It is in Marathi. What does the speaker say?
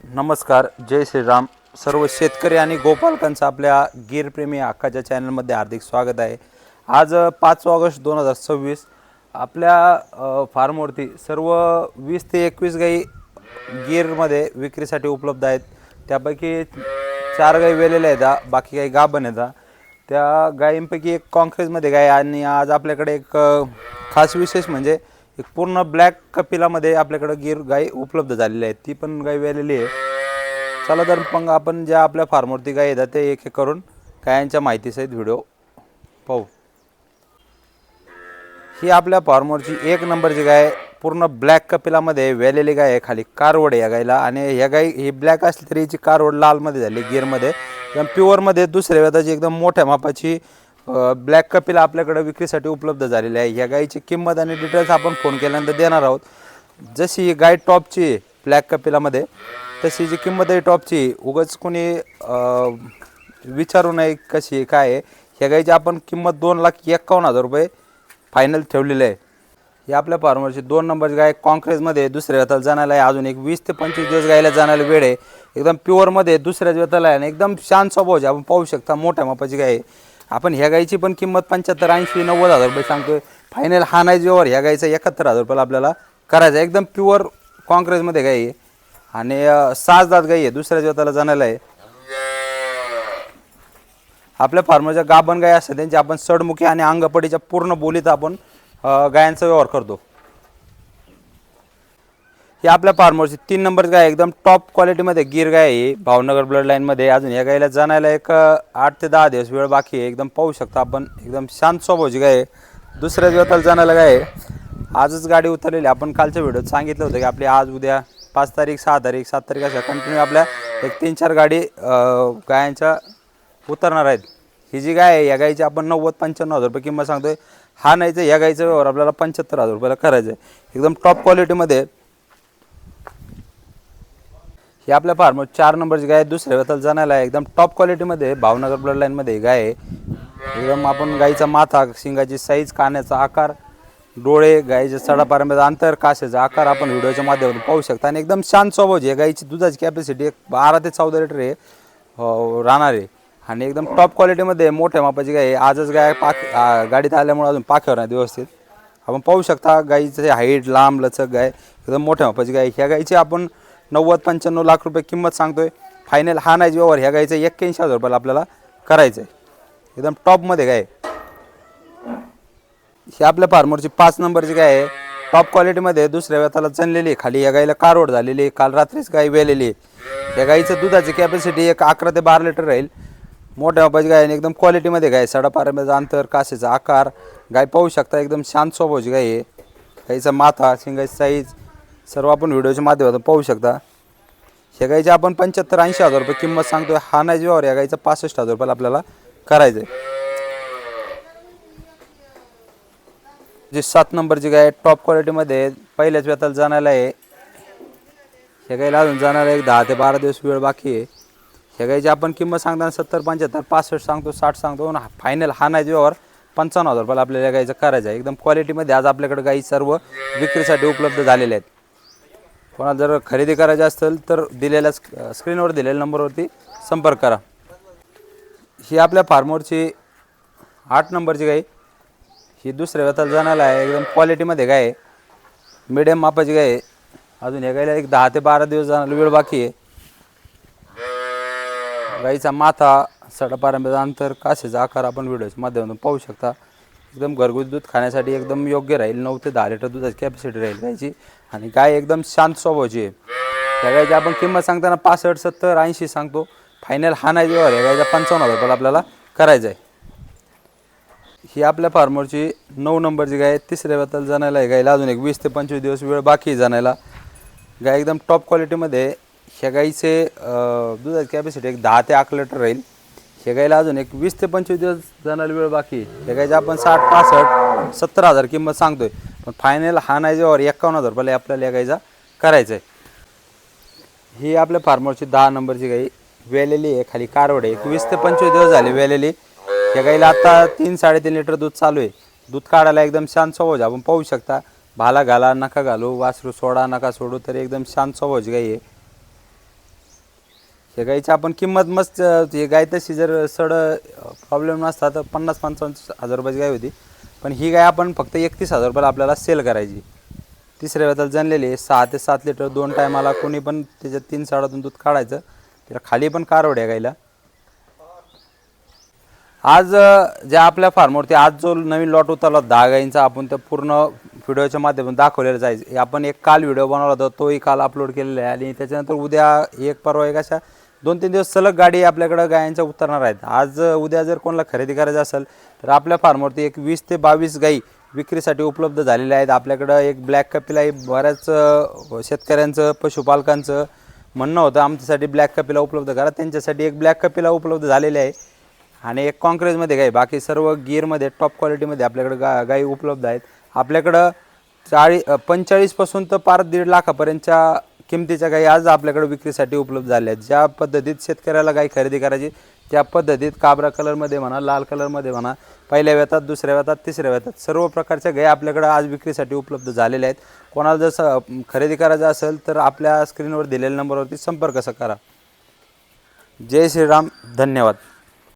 नमस्कार, जय श्रीराम. सर्व शेतकरी आणि गोपालकांचं आपल्या गिरप्रेमी हक्काच्या चॅनलमध्ये हार्दिक स्वागत आहे. आज 5 ऑगस्ट 2026 आपल्या फार्मवरती सर्व 20 ते 21 गाई गिरमध्ये विक्रीसाठी उपलब्ध आहेत. त्यापैकी 4 गाई वेलेल्या आहेत, बाकी काही गाभण आहेत. त्या गायींपैकी एक कॉन्क्रेजमध्ये गाय आणि आज आपल्याकडे एक खास विशेष म्हणजे एक पूर्ण ब्लॅक कपिलामध्ये आपल्याकडे गिर गाय उपलब्ध झालेली आहे. ती पण गाय वेलेली आहे. चला तर मग आपण ज्या आपल्या फार्मवरती गाय येतात ते एक एक करून गायांच्या माहितीसहित व्हिडिओ पाहू. ही आपल्या फार्मवरची 1 नंबरची गाय पूर्ण ब्लॅक कपिलामध्ये वेलेली गाय आहे. खाली कारवड आहे या गायला आणि ह्या गाय ही ब्लॅक असली तरी हिची कारवड लालमध्ये झाली. गिरमध्ये एकदम प्युअरमध्ये दुसऱ्या वेताची एकदम मोठ्या मापाची ब्लॅक कपिला आपल्याकडे विक्रीसाठी उपलब्ध झालेली आहे. ह्या गायीची किंमत आणि डिटेल्स आपण फोन केल्यानंतर देणार आहोत. जशी ही गाय टॉपची ब्लॅक कपिलामध्ये तशी जी किंमत आहे टॉपची, उगाच कोणी विचारू नये कशी काय आहे. ह्या गायीची आपण किंमत 2,51,000 रुपये फायनल ठेवलेली आहे. ही आपल्या फार्मरची 2 नंबरची गाय कॉन्क्रेजमध्ये दुसऱ्या वेताला जाण्याला आहे. अजून एक 20 ते 25 दिवस गायला जाण्याला वेळ आहे. एकदम प्युअरमध्ये दुसऱ्याच वेताला आहे आणि एकदम शांत स्वभावची आपण पाहू शकता मोठ्या मापाची गाय आहे. आपण ह्या गायीची पण किंमत 75, 80, 90,000 रुपये सांगतोय. फायनल हा नाही जेव्हा ह्या गायीचा 71,000 रुपयाला आपल्याला करायचा. एकदम प्युअर कॉन्क्रेजमध्ये गाय आहे आणि 6 दात गाई आहे. दुसऱ्याच वेताला जाण्याला आहे. आपल्या फार्मरच्या गाभण गाय असतात त्यांची आपण सडमुखी आणि अंगपडीच्या पूर्ण बोलीत आपण गायांचा व्यवहार करतो. ही आपल्या फार्मरची 3 नंबरची गाय एकदम टॉप क्वालिटीमध्ये गिर गाय आहे, भावनगर ब्लड लाईनमध्ये. अजून या गायला जाण्याला एक 8 ते 10 दिवस वेळ बाकी आहे. एकदम पाहू शकता आपण एकदम शांत स्वभावाची गाय आहे. दुसऱ्याच वेताला जाण्याला गाय आहे. आजच गाडी उतरलेली. आपण कालच्या व्हिडिओत सांगितलं होतं की आपली आज उद्या 5 तारीख 6 तारीख 7 तारीख अशा कंटिन्यू आपल्या एक 3-4 गाडी गायांच्या उतरणार आहेत. ही जी गाय आहे या गायीची आपण 90-95,000 रुपये किंमत सांगतोय. हा नाही तर या गायीचा व्यवहार आपल्याला 75,000 रुपयाला करायचा आहे. एकदम टॉप क्वालिटीमध्ये. ही आपल्या फार्मर 4 नंबरची गाय दुसऱ्या वेताला जाण्याला आहे. एकदम टॉप क्वालिटीमध्ये भावनगर ब्लड लाईनमध्ये गाय आहे. एकदम आपण गायीचा माथा, शिंगाची साईज, कानाचा आकार, डोळे, गायीच्या सडापारंब्याचा अंतर, कासेचा आकार आपण व्हिडिओच्या माध्यमातून पाहू शकता. आणि एकदम शांत स्वभावची आहे. गायीची दुधाची कॅपॅसिटी एक 12 ते 14 लिटर आहे राहणार आहे आणि एकदम टॉप क्वालिटीमध्ये मोठ्या मापाची गाय आहे. आजच गाय गाडीत आल्यामुळे अजून पाख्यावर नाही व्यवस्थित. आपण पाहू शकता गायीचं हाईट, लांब लचक गाय, एकदम मोठ्या मापाची गाय. ह्या गायीची आपण 90-95 लाख रुपये किंमत सांगतोय. फायनल हा नाही व्यवहार ह्या गायीचा 81,000 रुपयाला आपल्याला करायचं आहे. एकदम टॉपमध्ये गाय. ही आपल्या फार्मरची 5 नंबरची गाय आहे. टॉप क्वालिटीमध्ये दुसऱ्या वेताला जनलेली. खाली या गायीला कारवड झालेली. काल रात्रीच गाय वेलेली आहे. या गायीचं दुधाची कॅपॅसिटी एक 11 ते 12 लिटर राहील. मोठ्या मापाची गाय आणि एकदम क्वालिटीमध्ये गाय. सडापारंब्याचा अंतर, कासेचा आकार, गाय पाहू शकता एकदम शांत स्वभावाची गाय आहे. गायीचा माथा, शिंगाची साईज सर्व आपण व्हिडिओच्या माध्यमातून पाहू शकता. ह्या गायीची आपण 75-80,000 रुपये किंमत सांगतोय. हा नाही जेव्हा या गायीचा 65,000 रुपयाला आपल्याला करायचं आहे. जी 7 नंबरची गाय टॉप क्वालिटीमध्ये पहिल्याच वेताला जाण्याला आहे. ह्या गायीला अजून जाण्याला एक 10 ते 12 दिवस वेळ बाकी आहे. ह्या गायीची आपण किंमत सांगताना 70, 75, 65 सांगतो, 60 सांगतो. फायनल हा नाही जेव्हा 55,000 रुपयाला आपल्याला गायीचं करायचं आहे. एकदम क्वालिटीमध्ये आज आपल्याकडे गायी सर्व विक्रीसाठी उपलब्ध झालेल्या आहेत. कोणाला जर खरेदी करायची असेल तर दिलेल्या स्क्रीनवर दिलेल्या नंबरवरती संपर्क करा. ही आपल्या फार्मवरची 8 नंबरची गाय. ही दुसऱ्या वेताला जाण्याला आहे. एकदम क्वालिटीमध्ये गाय आहे. मिडियम मापाची गाय आहे. अजून या गायीला एक 10 ते 12 दिवस जाण्याला वेळ बाकी आहे. गाईचा माथा, सडापारंब्याचा अंतर, कासेचा आकार आपण व्हिडिओच्या माध्यमातून पाहू शकता. एकदम घरगुती दूध खाण्यासाठी एकदम योग्य राहील. 9 ते 10 लिटर दुधाची कॅपॅसिटी राहील गायची आणि गाय एकदम शांत स्वभावाची आहे. या गायची आपण किंमत सांगताना 65, 70, 80 सांगतो. फायनल हा नाही जेव्हा या गायचा 55,000 रुपयाला आपल्याला करायचं आहे. ही आपल्या फार्मरची 9 नंबरची गाय. तिसऱ्या वेताला जाण्याला आहे. गायला अजून एक 20 ते 25 दिवस वेळ बाकी जाण्याला. गाय एकदम टॉप क्वालिटीमध्ये. ह्या गाईचे दुधाची कॅपॅसिटी एक 10 ते 11 लिटर राहील. ह्या गायला अजून एक 20 ते 25 दिवस जाण्याला वेळ बाकी. ह्या गायची आपण 60, 65, 70,000 किंमत सांगतोय. पण फायनल हा नाही जेव्हा 51,000 रुपयाला आपल्याला या गायचा करायचं आहे. ही आपल्या फार्मरची 10 नंबरची गाई वेलेली आहे. खाली कारवड आहे. 20 ते 25 दिवस झाले वेलेली. ह्या गाईला आता 3-3.5 लिटर दूध चालू आहे. दूध काढायला एकदम शांत स्वभाव आपण पाहू शकता. भाला घाला नका घालू, वासरू सोडा नका सोडू, तरी एकदम शांत स्वभावाची गाई आहे. या गाईची आपण किंमत मस्त, ही गाय तशी जर सड प्रॉब्लेम नसता तर 50-55 हजार रुपयाची गाय होती, पण ही गाय आपण फक्त 31,000 रुपयाला आपल्याला सेल करायची. तिसऱ्या वेताला जनलेली 6 ते 7 लिटर 2 टायमाला, कोणी पण त्याच्यात 3 साडातून दूध काढायचं. तिला खाली पण कारवड आहे गायला. आज ज्या आपल्या फार्मवरती आज जो नवीन लॉट उतरला 10 गायींचा, आपण त्या पूर्ण व्हिडिओच्या माध्यमातून दाखवलेलं जायचं. आपण एक काल व्हिडिओ बनवला होता, तोही काल अपलोड केलेला आहे. आणि त्याच्यानंतर उद्या एक परवा एक अशा 2-3 दिवस सलग गाडी आपल्याकडं गायांच्या उतरणार आहेत. आज उद्या जर कोणाला खरेदी करायचं असेल तर आपल्या फार्मवरती एक 20 ते 22 गायी विक्रीसाठी उपलब्ध झालेल्या आहेत. आपल्याकडं एक ब्लॅक कपिला बऱ्याच शेतकऱ्यांचं पशुपालकांचं म्हणणं होतं आमच्यासाठी ब्लॅक कपिला उपलब्ध करा. त्यांच्यासाठी एक ब्लॅक कपिला उपलब्ध झालेली आहे आणि एक कॉन्क्रेजमध्ये गाई. बाकी सर्व गिअरमध्ये टॉप क्वालिटीमध्ये आपल्याकडं गाई उपलब्ध आहेत. आपल्याकडं 45 पासून तर पार 1.5 लाखापर्यंतच्या किमतीच्या गाई आज आपल्याकडे विक्रीसाठी उपलब्ध झाल्या आहेत. ज्या पद्धतीत शेतकऱ्याला गाई खरेदी करायची त्या पद्धतीत काबरा कलरमध्ये म्हणा, लाल कलरमध्ये म्हणा, पहिल्या वेतात, दुसऱ्या वेतात, तिसऱ्या वेतात सर्व प्रकारच्या गाई आपल्याकडे आज विक्रीसाठी उपलब्ध झालेल्या आहेत. कोणाला जसं खरेदी करायचं असेल तर आपल्या स्क्रीनवर दिलेल्या नंबरवरती संपर्क करा. जय श्रीराम, धन्यवाद.